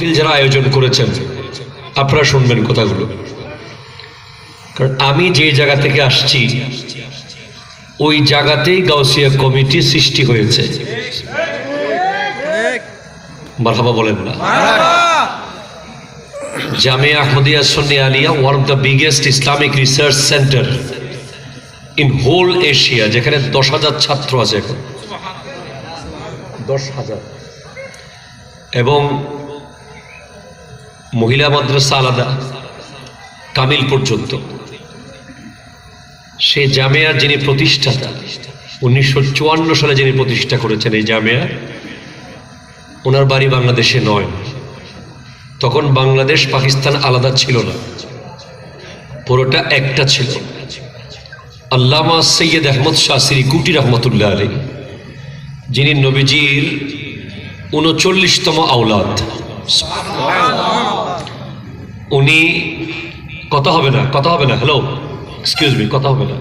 মাহফিল যারা আয়োজন করেছেন আপনারা শুনবেন কথাগুলো, কারণ আমি যে জায়গা থেকে আসছি ওই জায়গাতেই গাউসিয়া কমিটি সৃষ্টি হয়েছে। মারহাবা বলেন না? Jamia Ahmadiyya Sunni Aliya, one of the biggest Islamic research centre in whole Asia, যেখানে 10,000 ছাত্র আছে এখন, 10,000, এবং মহিলা মাদ্রাসা আলাদা, কামিল পর্যন্ত। সে জামিয়ার যিনি প্রতিষ্ঠাতা, 1954 সালে যিনি প্রতিষ্ঠা করেছেন এই জামিয়া, ওনার বাড়ি বাংলাদেশে নয়। তখন বাংলাদেশ পাকিস্তান আলাদা ছিল না, পুরোটা একটা ছিল। আল্লামা সৈয়দ আহমদ শাহসিরি কুটি রহমতুল্লাহ আলাইহি, যিনি নবীজির 39তম আওলাদ, উনি কথা হবে না, হ্যালো, এক্সকিউজ মি, কথা হবে না।